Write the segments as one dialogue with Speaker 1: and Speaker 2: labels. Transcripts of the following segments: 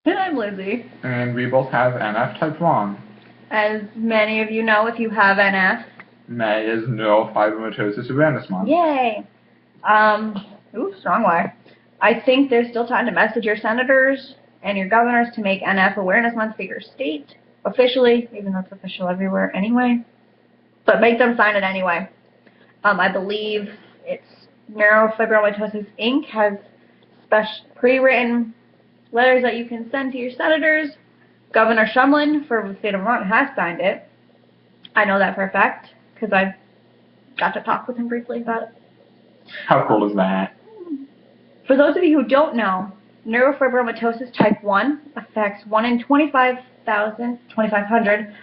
Speaker 1: And I'm Lizzie.
Speaker 2: And we both have NF type 1.
Speaker 1: As many of you know, if you have NF,
Speaker 2: May is Neurofibromatosis Awareness Month.
Speaker 1: Yay! Strong way. I think there's still time to message your senators and your governors to make NF Awareness Month for your state officially, even though it's official everywhere anyway. But make them sign it anyway. I believe it's Neurofibromatosis Inc. has pre-written letters that you can send to your senators. Governor Shumlin for the state of Vermont has signed it. I know that for a fact because I've got to talk with him briefly about it.
Speaker 2: How cool is that?
Speaker 1: For those of you who don't know, neurofibromatosis type 1 affects 1 in 2,500.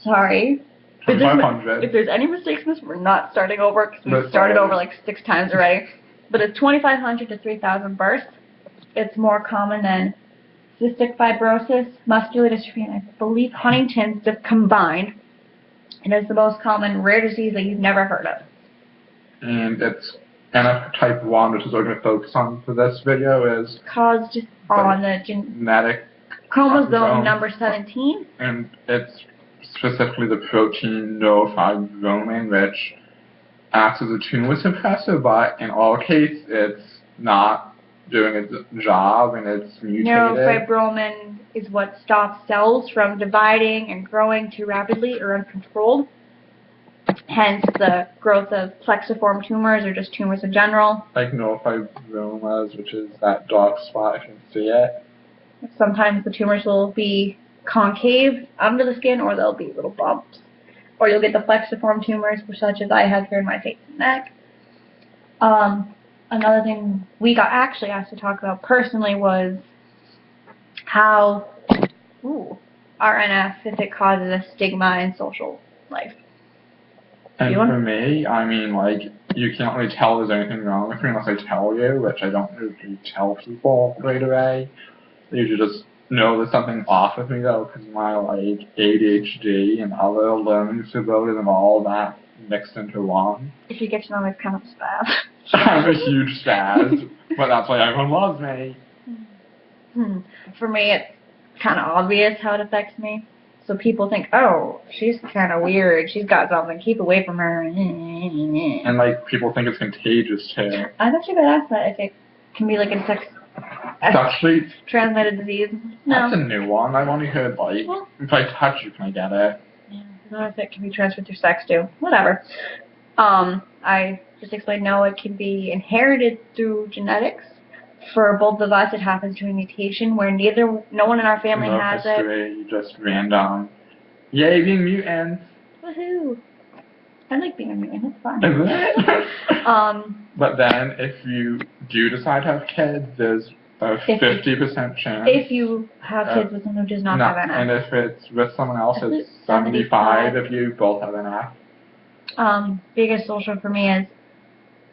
Speaker 1: Sorry.
Speaker 2: 2,500.
Speaker 1: If there's any mistakes in this, we're not starting over because we've started over like 6 times already. But it's 2,500 to 3,000 births. It's more common than cystic fibrosis, muscular dystrophy, and I believe Huntington's combined. And it's the most common rare disease that you've never heard of.
Speaker 2: And it's NF type 1, which is what we're going to focus on for this video, is
Speaker 1: caused on the
Speaker 2: genetic
Speaker 1: chromosome number 17.
Speaker 2: And it's specifically the protein neurofibromin, which acts as a tumor suppressor, but in all cases, it's not doing its job and it's mutated.
Speaker 1: Neurofibromin is what stops cells from dividing and growing too rapidly or uncontrolled. Hence the growth of plexiform tumors or just tumors in general.
Speaker 2: Like neurofibromas, which is that dark spot, if you can see it.
Speaker 1: Sometimes the tumors will be concave under the skin or they'll be little bumps. Or you'll get the plexiform tumors, such as I have here in my face and neck. Another thing we got actually asked to talk about personally was how RNF, if it causes a stigma in social life.
Speaker 2: And for me, I mean, like, you can't really tell there's anything wrong with me unless I tell you, which I don't usually tell people right away. I usually just know there's something off with me, though, because my, like, ADHD and other learning disabilities and all that mixed into one.
Speaker 1: If you get to know me, it's kind of a spaz.
Speaker 2: I'm a huge spaz, but that's why everyone loves me.
Speaker 1: For me, it's kind of obvious how it affects me. So people think, oh, she's kind of weird. She's got something. Keep away from her.
Speaker 2: And, like, people think it's contagious, too.
Speaker 1: I've actually been asked that if it can be, like, a
Speaker 2: actually
Speaker 1: transmitted disease. No.
Speaker 2: That's a new one. I've only heard, like, if I touch you, can I get it?
Speaker 1: Yeah, not if it can be transferred through sex, too. Whatever. I just explained, no, it can be inherited through genetics. For both of us, it happens through a mutation where no one in our family has it.
Speaker 2: Just random. Yay, being mutants.
Speaker 1: Woohoo! I like being a mutant. It's fun.
Speaker 2: But then, if you do decide to have kids, there's a 50% chance.
Speaker 1: If you have kids with someone who does not have NF.
Speaker 2: And if it's with someone else, it's 75 if you both have NF.
Speaker 1: Biggest social for me is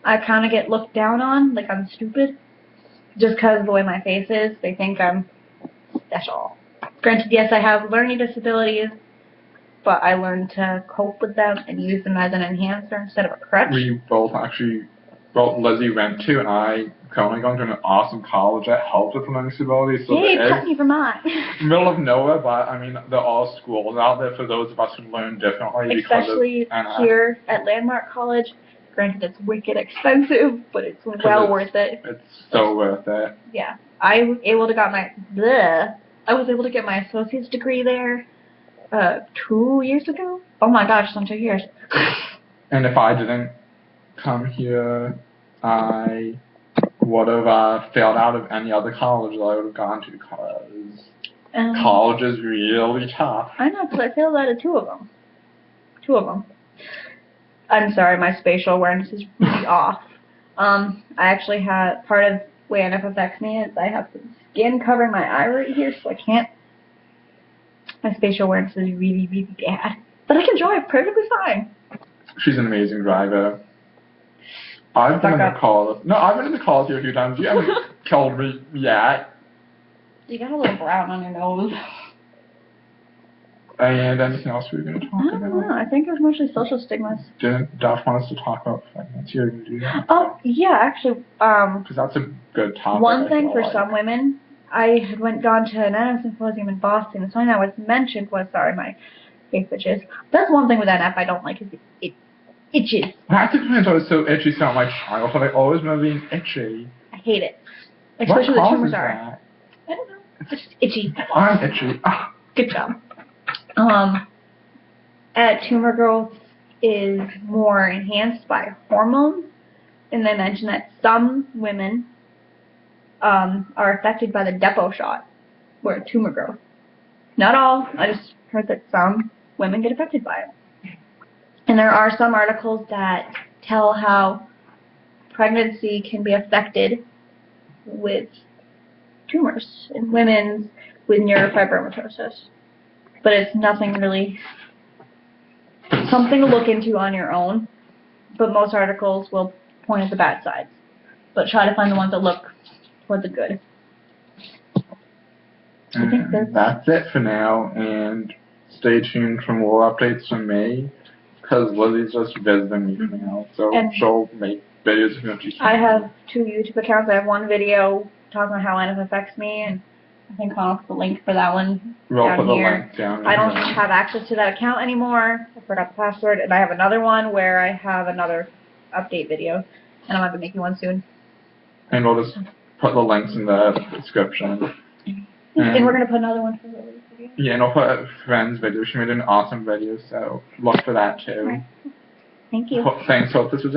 Speaker 1: I kind of get looked down on, like I'm stupid. Just because of the way my face is, they think I'm special. Granted, yes, I have learning disabilities, but I learned to cope with them and use them as an enhancer instead of a crutch.
Speaker 2: We both actually, Lizzy went to, and I currently going to an awesome college that helps with learning disabilities. So
Speaker 1: yay, Putney, Vermont.
Speaker 2: Middle of nowhere, but I mean, there are schools out there for those of us who learn differently.
Speaker 1: Especially here at Landmark College. Granted, it's wicked expensive, but it's well worth it.
Speaker 2: It's so worth it.
Speaker 1: Yeah, I was able to get my associate's degree there 2 years ago. Oh my gosh, it's been 2 years.
Speaker 2: And if I didn't come here, I would have failed out of any other college that I would have gone to because college is really tough.
Speaker 1: I know, because I failed out of 2 of them. 2 of them. I'm sorry, my spatial awareness is really off. I actually had, part of the way NF affects me is I have some skin covering my eye right here, so I can't. My spatial awareness is really, really bad. But I can drive perfectly fine.
Speaker 2: She's an amazing driver. I've been in the college. No, I've been in the college here a few times. You haven't killed me yet.
Speaker 1: You got a little brown on your nose.
Speaker 2: And anything else we were going to talk about?
Speaker 1: I don't know. I think it was mostly social stigmas.
Speaker 2: Didn't Duff want us to talk about pregnancy? You're going to do that?
Speaker 1: Oh, yeah, actually.
Speaker 2: Because that's a good topic.
Speaker 1: One thing for some women I had gone to an NF symposium in Boston. Something that was mentioned was, sorry, my face itches. That's one thing with NF I don't like is it itches.
Speaker 2: I have to admit I was so itchy throughout my childhood. I always remember being itchy.
Speaker 1: I hate it. Especially
Speaker 2: what
Speaker 1: the tumors
Speaker 2: causes
Speaker 1: are.
Speaker 2: that?
Speaker 1: I don't know. It's just itchy.
Speaker 2: I'm itchy. Ah.
Speaker 1: Good job. Tumor growth is more enhanced by hormones, and they mention that some women are affected by the depot shot, where tumor growth. Not all. I just heard that some women get affected by it. And there are some articles that tell how pregnancy can be affected with tumors in women with neurofibromatosis. But it's nothing really, something to look into on your own. But most articles will point at the bad sides. But try to find the ones that look toward the good. I think
Speaker 2: that's it for now, and stay tuned for more updates from me, because Lizzie's just visiting me now, so she'll make videos when she can.
Speaker 1: I have 2 YouTube accounts. I have one video talking about how NF affects me, and I think I'll put the link for that one down here.
Speaker 2: Link down
Speaker 1: I don't have access to that account anymore. I forgot the password, and I have another one where I have another update video, and I'm going to be making one soon.
Speaker 2: And we'll just put the links in the description.
Speaker 1: And we're going to put another one for Lily's video. Yeah,
Speaker 2: and I'll put a friend's video. She made an awesome video, so look for that too.
Speaker 1: Right. Thank you.
Speaker 2: Thanks. Hope this was